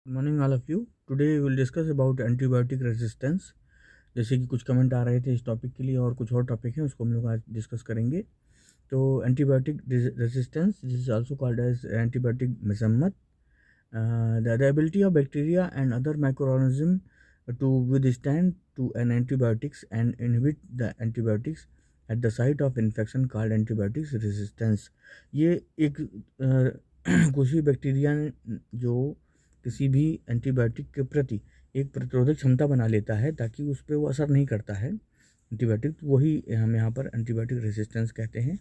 Good morning all of you. Today will discuss about antibiotic resistance. जैसे कि कुछ comment आ रहे थे इस टॉपिक के लिए और कुछ और टॉपिक हैं उसको हम लोग आज डिस्कस करेंगे। तो antibiotic resistance this is also called as antibiotic मजम्मत, the ability of bacteria and other microorganism to withstand to an antibiotics and inhibit the antibiotics at the site of infection called antibiotics resistance. ये एक कुछ ही bacteria जो किसी भी antibiotic के प्रति एक प्रतिरोधक क्षमता बना लेता है ताकि उस पर वो असर नहीं करता है एंटीबायोटिक, तो वही हम यहाँ पर एंटीबायोटिक रेजिस्टेंस कहते हैं।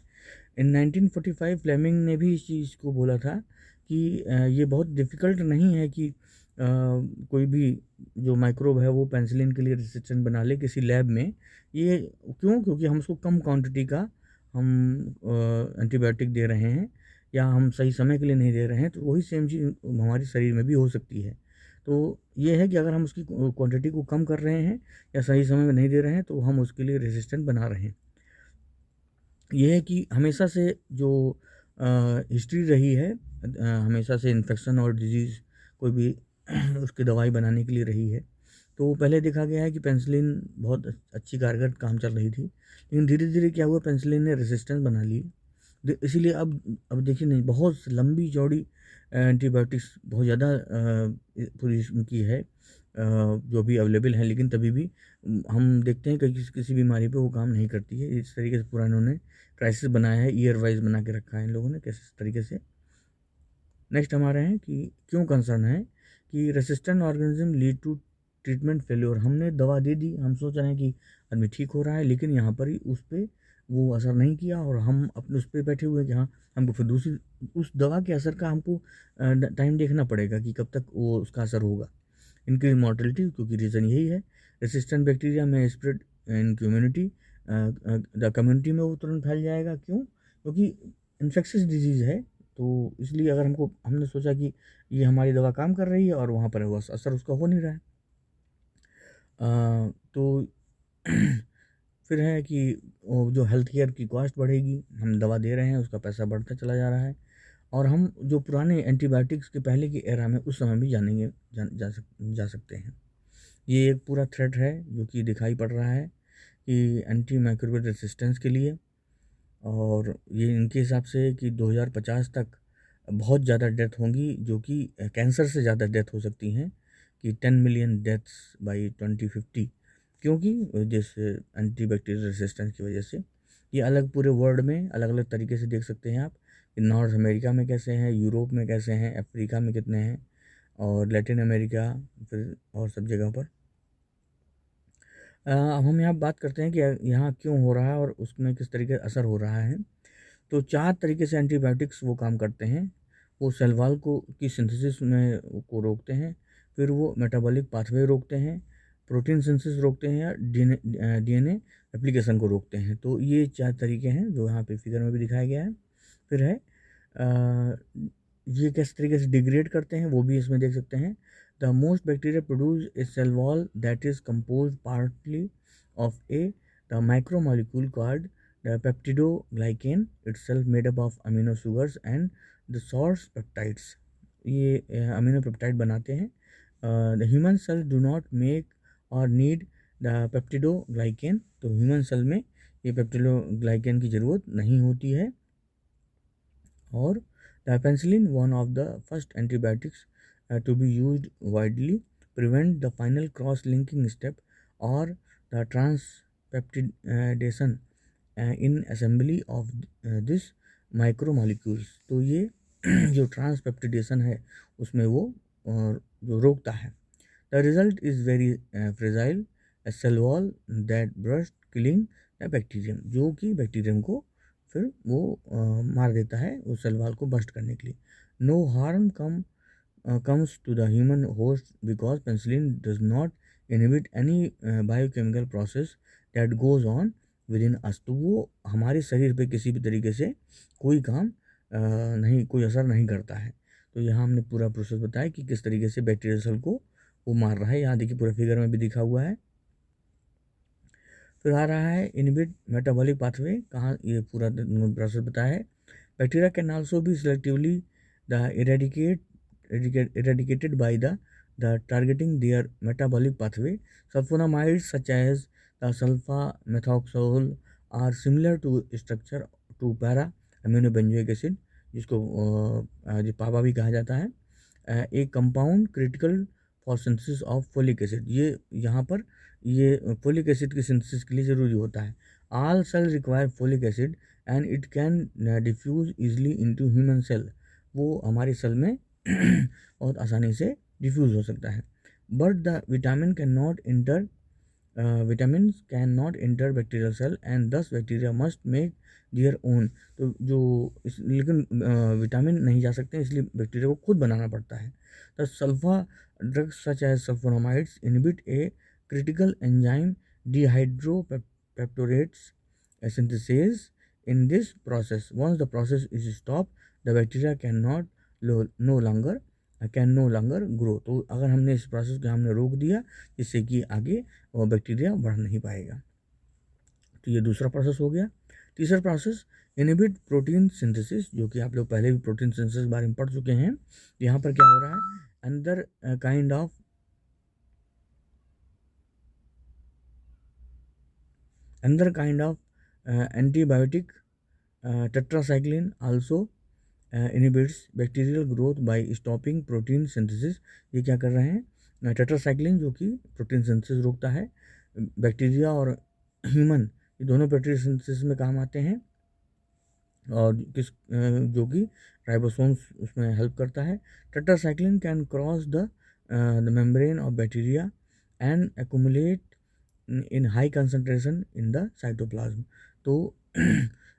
इन 1945 फ्लेमिंग ने भी इस चीज़ को बोला था कि ये बहुत डिफ़िकल्ट नहीं है कि कोई भी जो माइक्रोब है वो पेनिसिलिन के लिए रेजिस्टेंट बना ले किसी लैब में। ये क्यों? क्योंकि हम उसको कम क्वांटिटी का हम एंटीबायोटिक दे रहे हैं या हम सही समय के लिए नहीं दे रहे हैं, तो वही सेम चीज़ हमारे शरीर में भी हो सकती है। तो ये है कि अगर हम उसकी क्वांटिटी को कम कर रहे हैं या सही समय में नहीं दे रहे हैं तो हम उसके लिए रेजिस्टेंट बना रहे हैं। ये है कि हमेशा से जो हिस्ट्री रही है, हमेशा से इन्फेक्शन और डिजीज़ कोई भी उसकी दवाई बनाने के लिए रही है। तो पहले देखा गया है कि पेनिसिलिन बहुत अच्छी कारगर काम चल रही थी, लेकिन धीरे धीरे क्या हुआ, पेनिसिलिन ने रेजिस्टेंस बना ली। इसीलिए अब देखिए नहीं, बहुत लंबी चौड़ी एंटीबायोटिक्स बहुत ज़्यादा पूरी उनकी है जो भी अवेलेबल हैं, लेकिन तभी भी हम देखते हैं कि किसी बीमारी पे वो काम नहीं करती है। इस तरीके से पूरा इन्होंने क्राइसिस बनाया है, ईयर वाइज बना के रखा है इन लोगों ने किस तरीके से। नेक्स्ट हमारे हैं कि क्यों कंसर्न है कि resistant organism lead to treatment failure. हमने दवा दे दी, हम सोच रहे हैं कि आदमी ठीक हो रहा है, लेकिन यहाँ पर ही उस पर वो असर नहीं किया और हम अपने उस पर बैठे हुए हैं कि हाँ हमको फिर दूसरी उस दवा के असर का हमको टाइम देखना पड़ेगा कि कब तक वो उसका असर होगा। इंक्रीज मॉर्टेलिटी, क्योंकि रीज़न यही है। रेसिस्टेंट बैक्टीरिया में spread in community, the community में वो तुरंत फैल जाएगा। क्यों? क्योंकि इन्फेक्शियस डिजीज़ है, तो इसलिए अगर हमने सोचा कि ये हमारी दवा काम कर रही है और वहाँ पर वो असर उसका हो नहीं रहा है, तो फिर है कि वो जो हेल्थ केयर की कॉस्ट बढ़ेगी, हम दवा दे रहे हैं उसका पैसा बढ़ता चला जा रहा है, और हम जो पुराने एंटीबायोटिक्स के पहले की एरा में उस समय भी जानेंगे जा सकते हैं। ये एक पूरा थ्रेट है जो कि दिखाई पड़ रहा है कि एंटी माइक्रोबियल रेजिस्टेंस के लिए, और ये इनके हिसाब से कि 2050 तक बहुत ज़्यादा डेथ होंगी, जो कि कैंसर से ज़्यादा डेथ हो सकती हैं, कि 10 मिलियन डेथ्स बाई 2050, क्योंकि जैसे एंटीबैक्टीरियल रेजिस्टेंस की वजह से। ये अलग पूरे वर्ल्ड में अलग अलग तरीके से देख सकते हैं आप कि नॉर्थ अमेरिका में कैसे हैं, यूरोप में कैसे हैं, अफ्रीका में कितने हैं, और लैटिन अमेरिका, फिर और सब जगह पर। अब हम यहाँ बात करते हैं कि यहाँ क्यों हो रहा है और उसमें किस तरीके से असर हो रहा है। तो 4 तरीके से एंटीबायोटिक्स वो काम करते हैं। वो सेल वॉल की सिंथेसिस में को रोकते हैं, फिर वो मेटाबॉलिक पाथवे रोकते हैं, प्रोटीन सिंथेसिस रोकते हैं, या डीएनए एप्लीकेशन को रोकते हैं। तो ये 4 तरीके हैं जो यहाँ पे फिगर में भी दिखाया गया है। फिर है ये किस तरीके से डिग्रेड करते हैं वो भी इसमें देख सकते हैं। The most bacteria produce a cell wall that is compose partly of the micromolecule called the peptidoglycan itself made up of amino sugars and the source peptides। ये अमीनो पेप्टाइड बनाते हैं। The human cell do not make or need the peptidoglycan. तो human cell में ये peptidoglycan की ज़रूरत नहीं होती है। और the penicillin, one of the first antibiotics to be used widely, prevent the final cross linking step और the transpeptidation in assembly of this micromolecules. तो ये जो ट्रांसपेप्टिडेशन है उसमें वो जो रोकता है। The result is very fragile, a cell wall that burst killing the bacterium, जो कि बैक्टीरियम को फिर वो मार देता है उस सेल वॉल को बस्ट करने के लिए। No harm comes to the human host because penicillin does not inhibit any biochemical process that goes on within us। तो वो हमारे शरीर पे किसी भी तरीके से कोई काम नहीं, कोई असर नहीं करता है। तो यहाँ हमने पूरा प्रोसेस बताया कि किस तरीके से बैक्टीरियल सेल को वो मार रहा है। यहाँ देखिए पूरा फिगर में भी दिखा हुआ है। फिर आ रहा है इनहिबिट मेटाबॉलिक पाथवे, कहाँ ये पूरा प्रोसेस बताया है। Bacteria can also be selectively the eradicated by the the targeting their metabolic pathway. Sulfonamides such as the sulfamethoxazole are similar to structure to para aminobenzoic acid, जिसको जो पापा भी कहा जाता है, ए compound critical for synthesis of folic acid. ये यहाँ पर ये फोलिक एसिड की सिंथेसिस के लिए ज़रूरी होता है। All cell require folic acid and it can diffuse easily into human cell. वो हमारे सेल में बहुत आसानी से डिफ्यूज़ हो सकता है। But the vitamins cannot enter bacterial cell and thus bacteria must make their own। तो जो लेकिन विटामिन नहीं जा सकते, इसलिए बैक्टीरिया को खुद बनाना पड़ता है। The sulfa drugs such as sulfonamides inhibit a critical enzyme dihydropeptorates synthesis in this process। once the process is stopped the bacteria can no longer grow. तो अगर हमने इस प्रोसेस को हमने रोक दिया, जिससे कि आगे वो बैक्टीरिया बढ़ नहीं पाएगा। तो ये दूसरा प्रोसेस हो गया। तीसरा प्रोसेस इनहिबिट प्रोटीन सिंथेसिस, जो कि आप लोग पहले भी प्रोटीन सिंथेसिस के बारे में पढ़ चुके हैं। यहाँ पर क्या हो रहा है, अंदर kind of antibiotic tetracycline also inhibits bacterial growth by stopping protein synthesis. ये क्या कर रहे हैं, टेट्रासाइक्लिन जो कि प्रोटीन सिंथेसिस रोकता है। बैक्टीरिया और ह्यूमन ये दोनों प्रोटीन सिंथेसिस में काम आते हैं, और जो कि राइबोसोम्स उसमें हेल्प करता है। Tetracycline can cross the membrane of bacteria and accumulate in high concentration in the cytoplasm. तो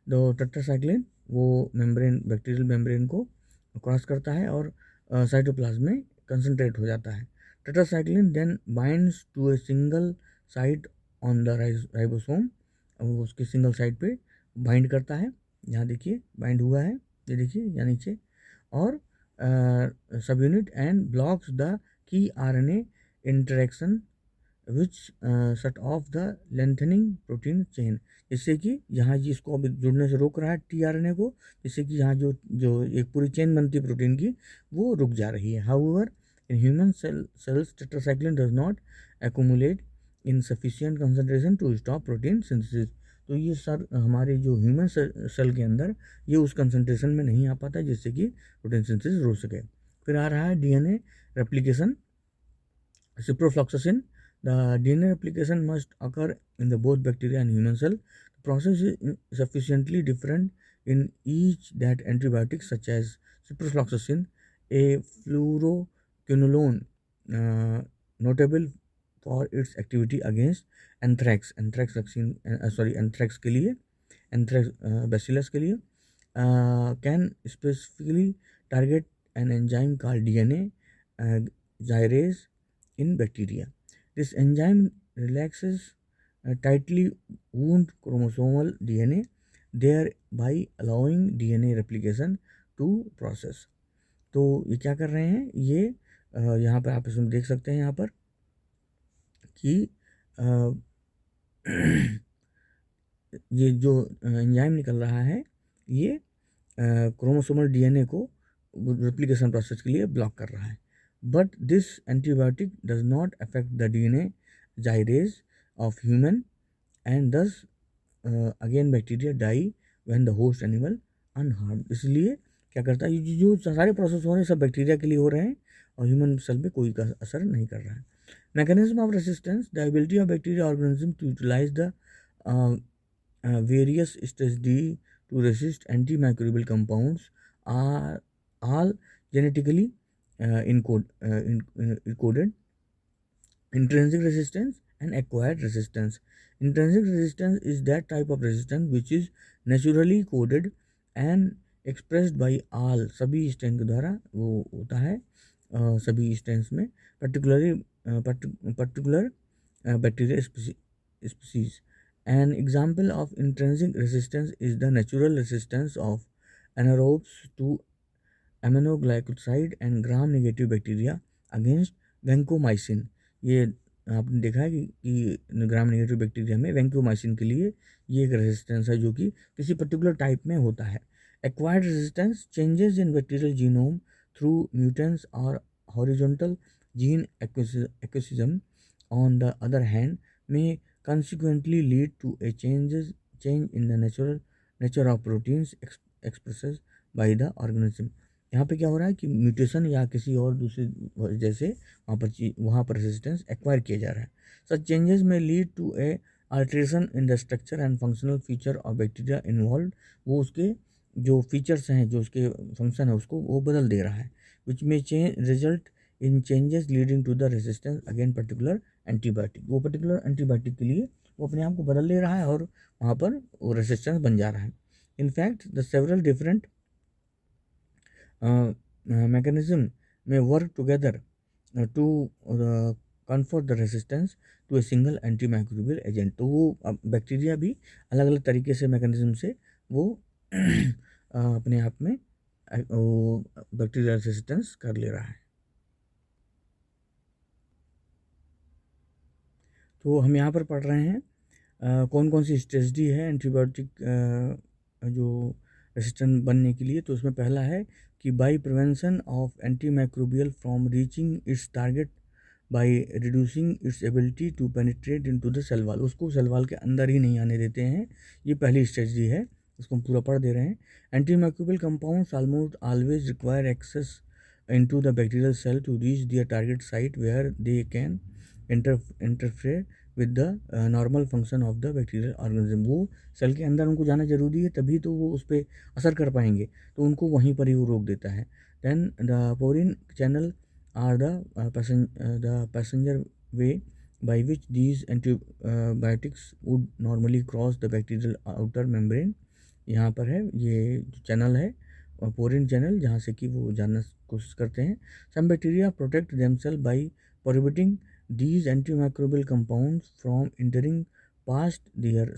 टेट्रासाइक्लिन वो मेम्ब्रेन, बैक्टीरियल मेम्ब्रेन को क्रॉस करता है और साइटोप्लाज्म में कंसंट्रेट हो जाता है। Tetracycline then binds to a single site on the ribosome. वो उसके सिंगल साइट पे बाइंड करता है। यहाँ देखिए बाइंड हुआ है, ये देखिए यहाँ नीचे। और सब unit and blocks the key RNA interaction which shut off the lengthening protein chain. जिससे कि यहाँ इसको अभी जुड़ने से रोक रहा है टीआरएनए को, जिससे कि यहाँ जो एक पूरी चेन बनती है प्रोटीन की, वो रुक जा रही है। However in human cells tetracycline does not accumulate in sufficient concentration to stop protein synthesis. तो ये सर हमारे जो ह्यूमन सेल के अंदर ये उस कंसंट्रेशन में नहीं आ पाता जिससे कि प्रोटीन सिंथेसिस रोक सके। फिर आ रहा है DNA replication, ciprofloxacin. The DNA replication must occur in the both bacteria and human cell. The process is sufficiently different in each that antibiotics such as ciprofloxacin, a fluoroquinolone, notable for its activity against anthrax vaccine, anthrax के लिए, anthrax bacillus के लिए, can specifically target an enzyme called DNA gyrase in bacteria. This enzyme relaxes tightly wound chromosomal DNA, thereby allowing DNA replication to process। तो ये क्या कर रहे हैं, ये यहाँ पर आप इसमें देख सकते हैं यहाँ पर कि ये जो एंजाइम निकल रहा है ये क्रोमोसोमल डीएनए को रेप्लिकेशन प्रोसेस के लिए ब्लॉक कर रहा है। But this antibiotic does not affect the DNA gyrase of human and thus again bacteria die when the host animal unharmed। इसलिए क्या करता है, ये जो सारे प्रोसेस हो रहे हैं सब बैक्टीरिया के लिए हो रहे हैं और ह्यूमन सेल पे कोई का असर नहीं कर रहा है। Mechanism of resistance, the ability of bacteria organism to utilize the various stage D to resist antimicrobial compounds are all genetically encoded। Intrinsic resistance and acquired resistance। Intrinsic resistance is that type of resistance which is naturally coded and expressed by all, सभी strain के द्वारा वो होता है सभी strains में, particular bacteria species। An example of intrinsic resistance is the natural resistance of anaerobes to aminoglycoside and gram negative bacteria against vancomycin। ये आपने देखा है कि ग्राम नेगेटिव बैक्टीरिया में वैंकोमाइसिन के लिए ये एक रेजिस्टेंस है जो कि किसी पर्टिकुलर टाइप में होता है। Acquired resistance, changes in bacterial genome through mutants और horizontal Gene acquisition, on the other hand, may consequently lead to a change in the nature of proteins expressed by the organism. यहाँ पे क्या हो रहा है कि म्यूटेशन या किसी और दूसरी वजह से वहाँ पर रेजिस्टेंस एक्वायर किया जा रहा है. Such changes may lead to a alteration in the structure and functional feature of bacteria involve. वो उसके जो फीचर्स हैं, जो उसके फंक्शन है, उसको वो बदल दे रहा है. Which may result in changes leading to the resistance again particular antibiotic. वो पर्टिकुलर एंटीबायोटिक के लिए वो अपने आप को बदल ले रहा है और वहाँ पर वो रेजिस्टेंस बन जा रहा है. In fact the several different mechanism may work together to confer the resistance to a single antimicrobial agent. तो वो बैक्टीरिया भी अलग अलग तरीके से मैकेनिज्म से वो अपने आप में बैक्टीरियल रेजिस्टेंस कर ले रहा है. तो हम यहाँ पर पढ़ रहे हैं कौन कौन सी स्ट्रेटजी है एंटीबायोटिक जो रेसिस्टेंट बनने के लिए. तो उसमें पहला है कि by prevention of antimicrobial from reaching its target by reducing its ability to penetrate into the cell wall. उसको सेल वॉल के अंदर ही नहीं आने देते हैं. ये पहली स्ट्रेटजी है, इसको हम पूरा पढ़ दे रहे हैं. Antimicrobial compounds almost always require access into the bacterial cell to reach their target site where they can interfere with the normal function of the bacterial organism. वो सेल के अंदर उनको जाना जरूरी है, तभी तो वो उस पर असर कर पाएंगे, तो उनको वहीं पर ही वो रोक देता है. Then the porin channel are the passenger way by which these antibiotics would normally cross the bacterial outer membrane. यहाँ पर है ये चैनल है पोरिन चैनल, जहाँ से कि वो जानना कोशिश करते हैं. Some bacteria protect themselves by prohibiting these antimicrobial compounds from entering past their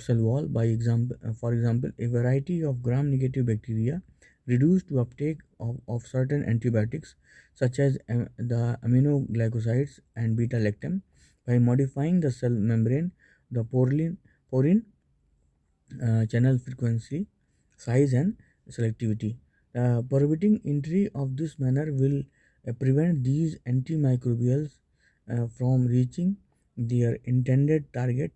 cell wall. For example, a variety of gram-negative bacteria reduced to uptake of certain antibiotics such as the aminoglycosides and beta-lactam by modifying the cell membrane, the porin channel frequency, size and selectivity. Prohibiting entry of this manner will prevent these antimicrobials from reaching their intended target,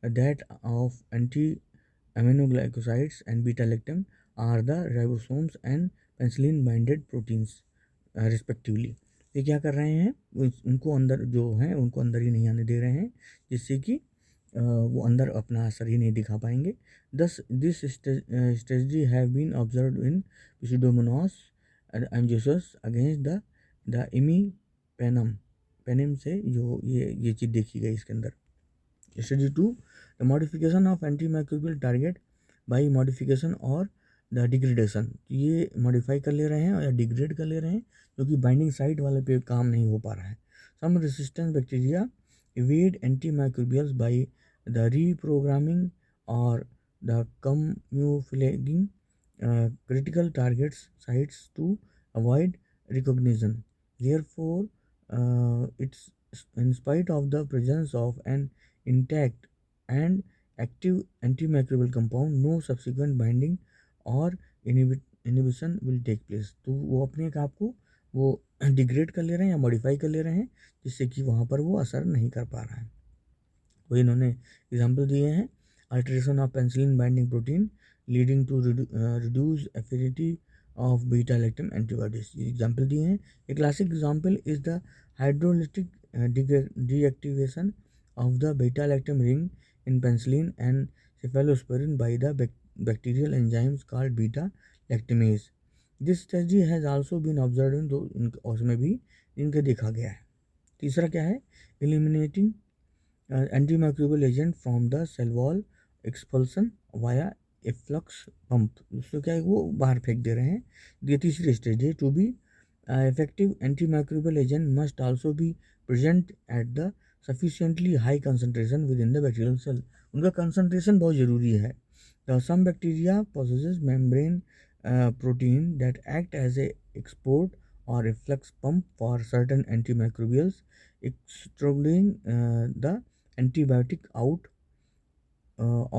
that of anti-aminoglycosides and beta-lactam are the ribosomes and penicillin binded proteins respectively. ये क्या कर रहे हैं, उनको अंदर जो हैं उनको अंदर ही नहीं आने दे रहे हैं, जिससे कि वो अंदर अपना असर ही नहीं दिखा पाएंगे. Thus this strategy have been observed in Pseudomonas aemopsychosis against the imipenem से जो ये चीज़ देखी गई इसके अंदर. Strategy 2, the modification of antimicrobial target by modification और द डिग्रेडेशन. ये मॉडिफाई कर ले रहे हैं या डिग्रेड कर ले रहे हैं, क्योंकि बाइंडिंग साइट वाले पे काम नहीं हो पा रहा है. Some resistant bacteria evade antimicrobials by the reprogramming or the camouflaging critical targets sites to avoid recognition. Therefore, it's in spite of the presence of an intact and active antimicrobial compound, no subsequent binding और inhibition will take place. तो वो अपने आप को वो degrade कर ले रहे हैं या मॉडिफाई कर ले रहे हैं, जिससे कि वहाँ पर वो असर नहीं कर पा रहा है. वो इन्होंने एग्जांपल दिए हैं. Alteration of penicillin binding protein leading to reduce affinity of beta lactam antibodies. ये एग्जांपल दिए हैं. A classic example is the hydrolytic deactivation of the beta lactam ring in penicillin and cephalosporin by the bacterial enzymes called beta lactamase. This strategy has also been observed in उसमें भी इनका देखा गया है. तीसरा क्या है, eliminating antimicrobial agent from the cell wall expulsion via efflux pump. उसको क्या है, वो बाहर फेंक दे रहे हैं. ये तीसरी स्टेज है. To be effective antimicrobial agent must also be present at the sufficiently high concentration within the bacterial cell. उनका concentration बहुत ज़रूरी है. Some bacteria possesses membrane protein that act as a export or efflux pump for certain antimicrobials, extruding the antibiotic out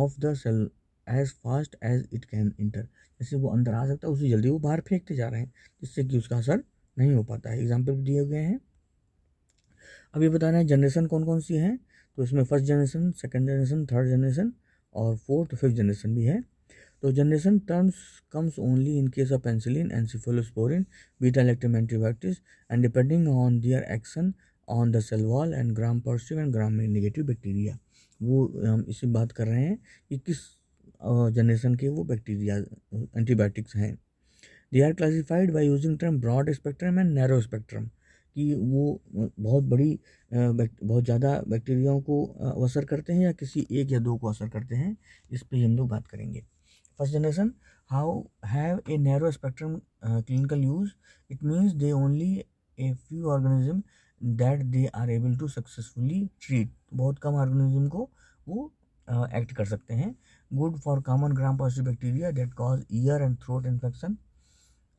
of the cell as fast as it can enter. जैसे वो अंदर आ सकता है, उससे जल्दी वो बाहर फेंकते जा रहे हैं, जिससे कि उसका असर नहीं हो पाता है। एग्जाम्पल भी दिए गए हैं। अब ये बताना है जनरेशन कौन कौन सी हैं, तो इसमें first generation, second generation, third generation और फोर्थ फिफ्थ जनरेशन भी है। तो generation terms comes only in case of penicillin and cephalosporin, beta-lactam antibiotics, and depending on their action on the cell wall and gram positive and gram negative bacteria। वो हम इसी बात कर रहे हैं कि किस जनरेशन के वो बैक्टीरिया एंटीबायोटिक्स हैं। They are classified by using term broad spectrum and narrow spectrum, कि वो बहुत बड़ी बहुत ज़्यादा बैक्टीरियाओं को असर करते हैं या किसी एक या दो को असर करते हैं, इस पर हम लोग बात करेंगे। First generation how have a narrow spectrum clinical use. It means they only a few organism that they are able to successfully treat। बहुत कम ऑर्गेनिज्म को वो एक्ट कर सकते हैं। Good for common gram positive bacteria that cause ear and throat infection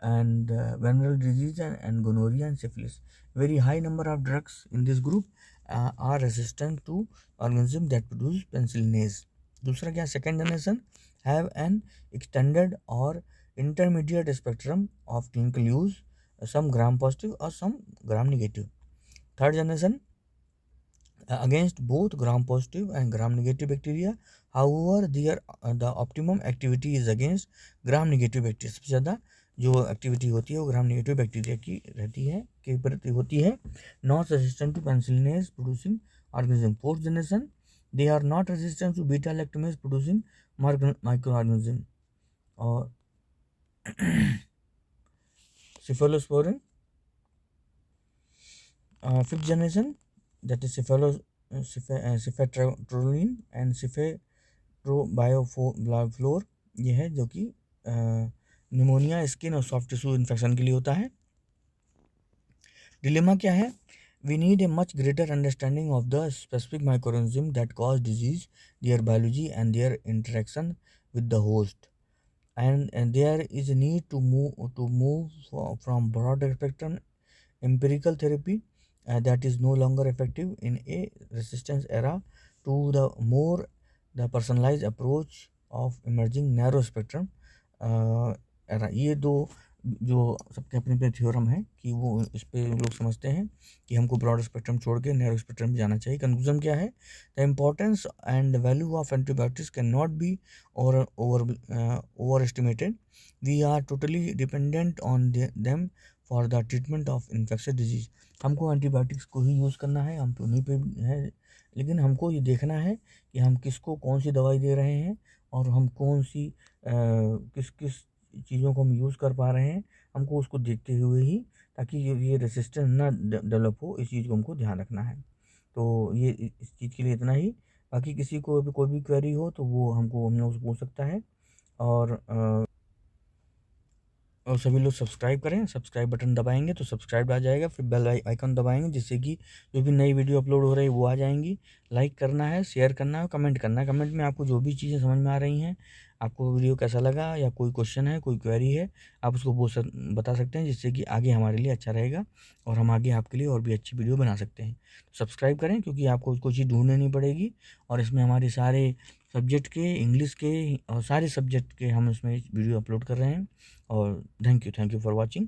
and venereal disease and gonorrhea and syphilis। Very high number of drugs in this group are resistant to organism that produce penicillinase। दूसरा क्या, second generation have an extended or intermediate spectrum of clinical use, some gram positive or some gram negative। Third generation against both gram positive and gram negative bacteria, however the optimum activity is against gram negative bacteria। सबसे ज़्यादा जो activity होती है वो gram negative bacteria की रहती है, के प्रति होती है। Not resistant to penicillinase producing organism. Fourth generation they are not resistant to beta lactamase producing microorganism. और cephalosporin fifth generation, that is cephalosporin and cephalobioflor, ये है जो कि निमोनिया, स्किन और सॉफ्ट टिश्यू इन्फेक्शन के लिए होता है। डिलेमा क्या है, we need a much greater understanding of the specific microorganism that cause disease, their biology and their interaction with the host, and there is a need to move from broader spectrum empirical therapy that is no longer effective in a resistance era to the personalized approach of emerging narrow spectrum era। ये दो जो सबके अपने अपने theorem है कि वो इस पे लोग समझते हैं कि हमको ब्रॉड स्पेक्ट्रम छोड़ के नैरो स्पेक्ट्रम में जाना चाहिए। कंक्लूजन क्या है, the importance and value of antibiotics can not be overestimated. We are totally dependent on them for the treatment of infectious disease. हमको एंटीबायोटिक्स को ही यूज़ करना है, हम उन्हीं पे है, लेकिन हमको ये देखना है कि हम किसको कौन सी दवाई दे रहे हैं और हम कौन सी किस किस चीज़ों को हम यूज़ कर पा रहे हैं, हमको उसको देखते हुए ही, ताकि ये रेसिस्टेंस ना डेवलप हो, इस चीज़ को हमको ध्यान रखना है। तो ये इस चीज़ के लिए इतना ही। बाकी किसी को भी कोई भी क्वेरी हो तो वो हमको हम लोग से पूछ सकता है। और सभी लोग सब्सक्राइब करें, सब्सक्राइब बटन दबाएंगे तो सब्सक्राइब आ जाएगा, फिर बेल आइकन दबाएंगे जिससे कि जो भी नई वीडियो अपलोड हो रही है वो आ जाएंगी। लाइक करना है, शेयर करना है, कमेंट करना है। कमेंट में आपको जो भी चीज़ें समझ में आ रही हैं, आपको वीडियो कैसा लगा या कोई क्वेश्चन है, कोई क्वेरी है, आप उसको बता सकते हैं, जिससे कि आगे हमारे लिए अच्छा रहेगा और हम आगे आपके लिए और भी अच्छी वीडियो बना सकते हैं। तो सब्सक्राइब करें, क्योंकि आपको कोई चीज़ ढूंढनी नहीं पड़ेगी और इसमें हमारे सारे सब्जेक्ट के, इंग्लिश के और सारे सब्जेक्ट के हम इसमें वीडियो अपलोड कर रहे हैं। और थैंक यू फॉर वॉचिंग।